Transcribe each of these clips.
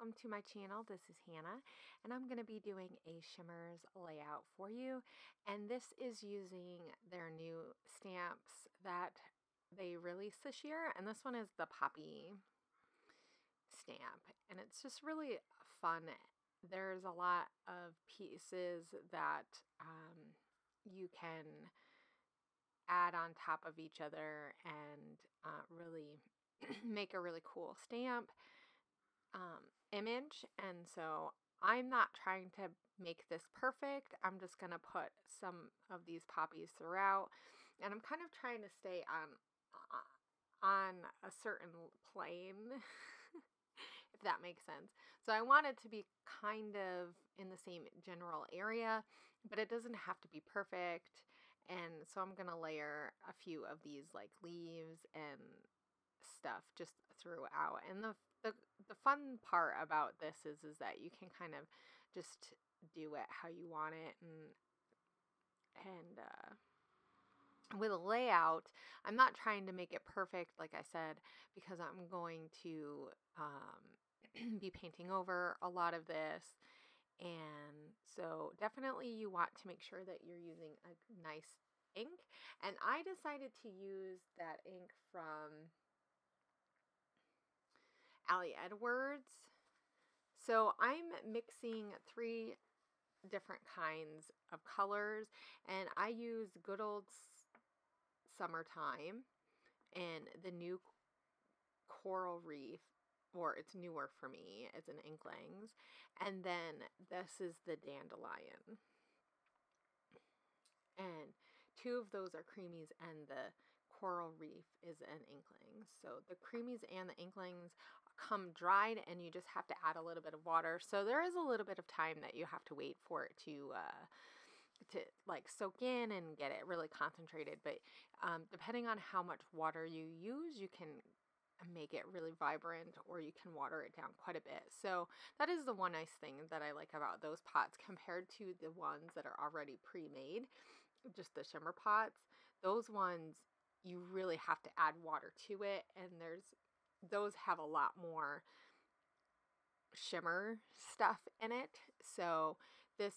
welcome to my channel. This is Hannah, and I'm going to be doing a Shimmerz layout for you. And this is using their new stamps that they released this year. And this one is the Poppy stamp, and it's just really fun. There's a lot of pieces that you can add on top of each other and really make a really cool stamp image. And so I'm not trying to make this perfect. I'm just going to put some of these poppies throughout, and I'm kind of trying to stay on a certain plane if that makes sense. So I want it to be kind of in the same general area, but it doesn't have to be perfect. And so I'm going to layer a few of these like leaves and stuff just throughout. And the fun part about this is that you can kind of just do it how you want it. And with a layout, I'm not trying to make it perfect, like I said, because I'm going to be painting over a lot of this. And so definitely you want to make sure that you're using a nice ink. And I decided to use that ink from Ali Edwards. So I'm mixing 3 different kinds of colors, and I use Good Old Summertime and the new Coral Reef, or it's newer for me, it's an Inklingz, and then this is the Dandelion. And 2 of those are Creamez, and the Coral Reef is an Inklingz. So the Creamez and the Inklingz come dried, and you just have to add a little bit of water. So there is a little bit of time that you have to wait for it to like soak in and get it really concentrated. But depending on how much water you use, you can make it really vibrant, or you can water it down quite a bit. So that is the one nice thing that I like about those pots compared to the ones that are already pre-made, just the shimmer pots. Those ones, you really have to add water to it, and those have a lot more shimmer stuff in it. So this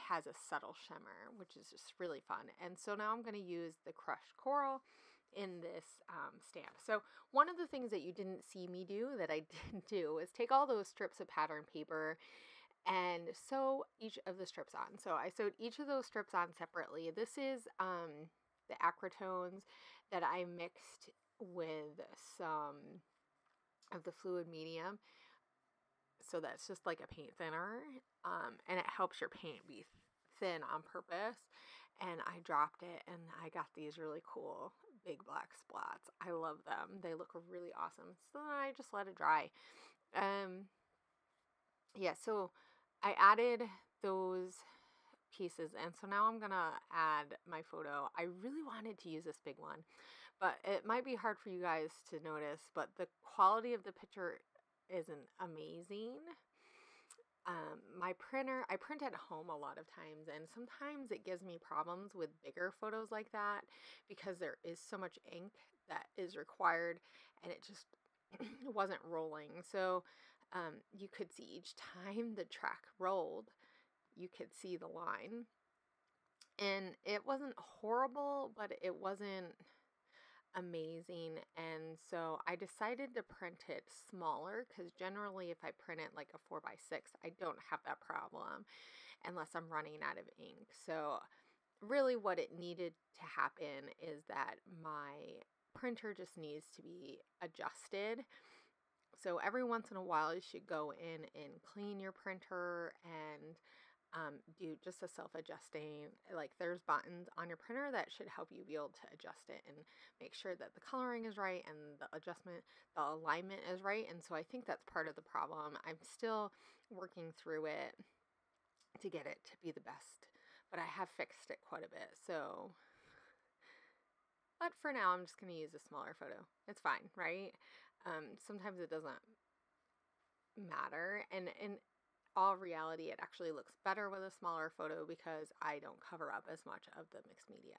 has a subtle shimmer, which is just really fun. And so now I'm going to use the crushed coral in this stamp. So one of the things that you didn't see me do that I did do is take all those strips of pattern paper and sew each of the strips on. So I sewed each of those strips on separately. This is the acrytones that I mixed with some of the fluid medium. So that's just like a paint thinner, and it helps your paint be thin on purpose. And I dropped it, and I got these really cool big black splats. I love them. They look really awesome. So then I just let it dry. Yeah, so I added those pieces, and so now I'm gonna add my photo. I really wanted to use this big one, but it might be hard for you guys to notice, but the quality of the picture isn't amazing. My printer, I print at home a lot of times, and sometimes it gives me problems with bigger photos like that because there is so much ink that is required, and it just wasn't rolling. So you could see each time the track rolled, you could see the line, and it wasn't horrible, but it wasn't amazing. And so I decided to print it smaller, because generally if I print it like a 4x6, I don't have that problem unless I'm running out of ink. So really what it needed to happen is that my printer just needs to be adjusted. So every once in a while you should go in and clean your printer and do just a self-adjusting, like there's buttons on your printer that should help you be able to adjust it and make sure that the coloring is right and the alignment is right. And so I think that's part of the problem. I'm still working through it to get it to be the best, but I have fixed it quite a bit. So, but for now, I'm just going to use a smaller photo. It's fine, right? Sometimes it doesn't matter. And in all reality, it actually looks better with a smaller photo because I don't cover up as much of the mixed media.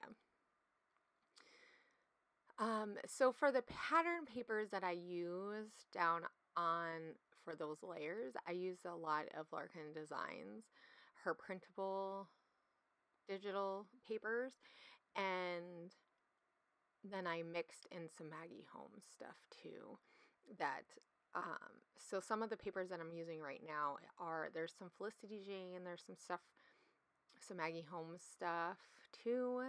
So for the pattern papers that I use down on for those layers, I used a lot of Larkindesign, her printable digital papers, and then I mixed in some Maggie Holmes stuff too. That so some of the papers that I'm using right now there's some Felicity Jane, there's some stuff, some Maggie Holmes stuff too.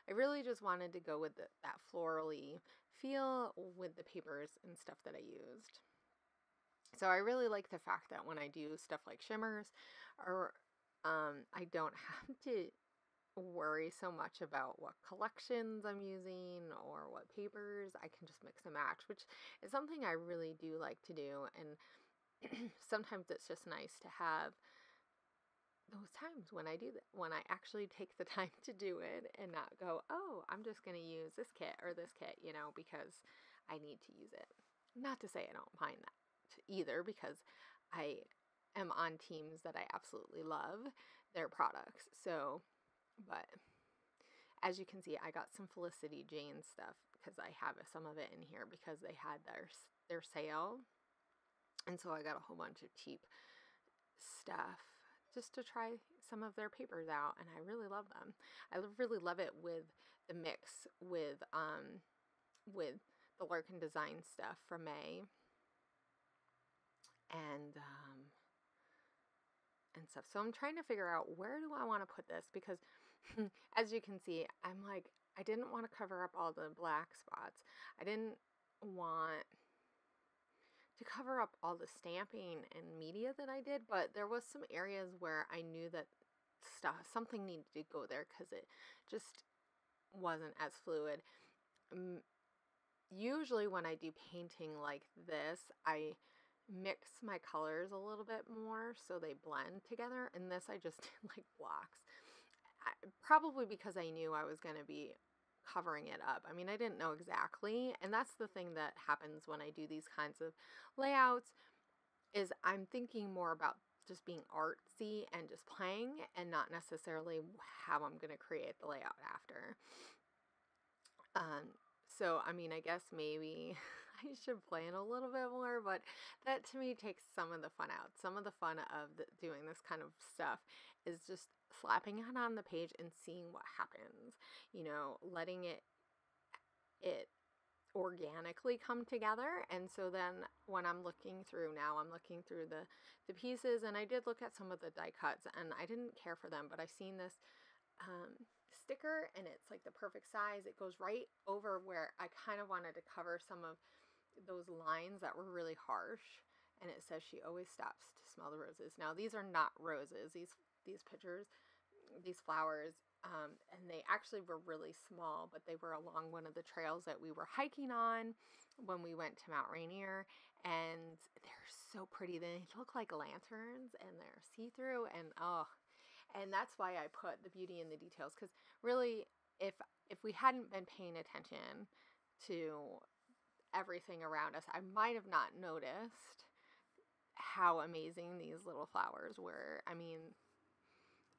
I really just wanted to go with that florally feel with the papers and stuff that I used. So I really like the fact that when I do stuff like Shimmerz, or I don't have to worry so much about what collections I'm using or what papers. I can just mix and match, which is something I really do like to do. And sometimes it's just nice to have those times when I do that, when I actually take the time to do it and not go, oh, I'm just going to use this kit or this kit, you know, because I need to use it. Not to say I don't mind that either, because I am on teams that I absolutely love their products. So, but as you can see, I got some Felicity Jane stuff because I have some of it in here because they had their sale. And so I got a whole bunch of cheap stuff just to try some of their papers out, and I really love them. I really love it with the mix with the Larkindesign stuff from May and stuff. So I'm trying to figure out, where do I want to put this, because as you can see, I'm like, I didn't want to cover up all the black spots. I didn't want to cover up all the stamping and media that I did, but there was some areas where I knew that something needed to go there because it just wasn't as fluid. Usually when I do painting like this, I mix my colors a little bit more so they blend together, and this I just did like blocks. Probably because I knew I was going to be covering it up. I mean, I didn't know exactly, and that's the thing that happens when I do these kinds of layouts, is I'm thinking more about just being artsy and just playing, and not necessarily how I'm going to create the layout after. So I mean, I guess maybe I should plan a little bit more, but that to me takes some of the fun out. Some of the fun of doing this kind of stuff is just slapping it on the page and seeing what happens, you know, letting it organically come together. And so then when I'm looking through now, I'm looking through the pieces, and I did look at some of the die cuts and I didn't care for them, but I seen this sticker, and it's like the perfect size. It goes right over where I kind of wanted to cover some of those lines that were really harsh, and it says she always stops to smell the roses. Now these are not roses, these pictures, these flowers, and they actually were really small, but they were along one of the trails that we were hiking on when we went to Mount Rainier, and they're so pretty. They look like lanterns, and they're see-through, and oh, and that's why I put the beauty in the details, because really, if we hadn't been paying attention to everything around us, I might have not noticed how amazing these little flowers were. I mean,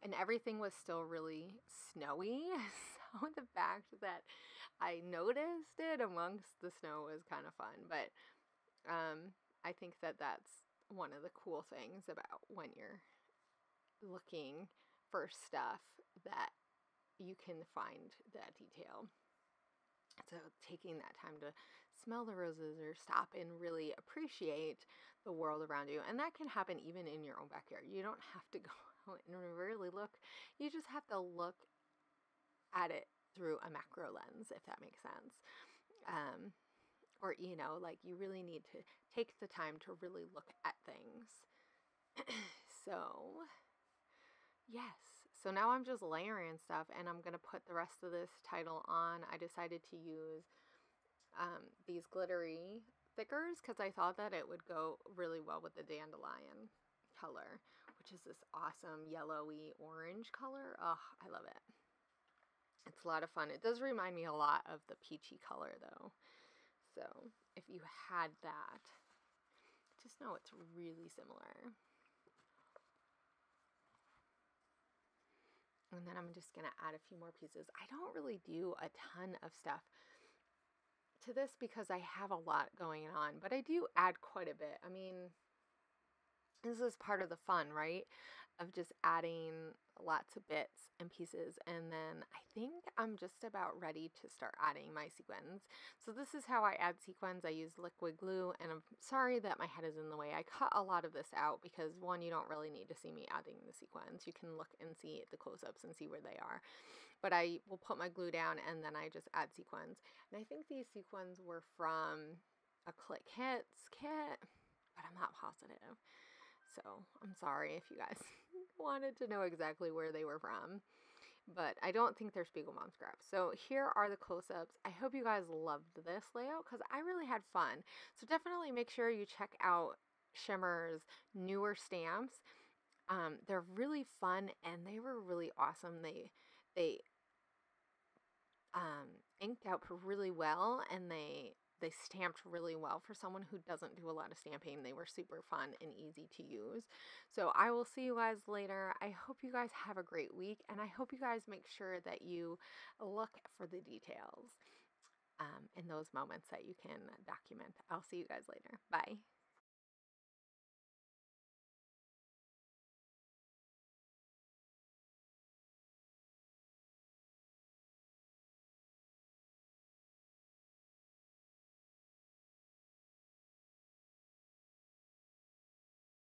and everything was still really snowy, so the fact that I noticed it amongst the snow was kind of fun. But I think that that's one of the cool things about when you're looking for stuff, that you can find that detail. So taking that time to smell the roses or stop and really appreciate the world around you. And that can happen even in your own backyard. You don't have to go out and really look. You just have to look at it through a macro lens, if that makes sense. Or, you know, like you really need to take the time to really look at things. So yes, so now I'm just layering stuff, and I'm going to put the rest of this title on. I decided to use these glittery thickers because I thought that it would go really well with the Dandelion color, which is this awesome yellowy orange color. Oh, I love it. It's a lot of fun. It does remind me a lot of the peachy color though. So if you had that, just know it's really similar. And then I'm just going to add a few more pieces. I don't really do a ton of stuff to this because I have a lot going on, but I do add quite a bit. I mean, This is part of the fun, right? Of just adding lots of bits and pieces. And then I think I'm just about ready to start adding my sequins. So this is how I add sequins. I use liquid glue, and I'm sorry that my head is in the way. I cut a lot of this out because, one, you don't really need to see me adding the sequins. You can look and see the close-ups and see where they are. But I will put my glue down and then I just add sequins. And I think these sequins were from a Click Hits kit, but I'm not positive. So I'm sorry if you guys wanted to know exactly where they were from, but I don't think they're Spiegelmom scraps. So here are the close-ups. I hope you guys loved this layout because I really had fun. So definitely make sure you check out Shimmerz newer stamps. They're really fun and they were really awesome. They inked out really well, and they stamped really well for someone who doesn't do a lot of stamping. They were super fun and easy to use. So I will see you guys later. I hope you guys have a great week, and I hope you guys make sure that you look for the details in those moments that you can document. I'll see you guys later. Bye.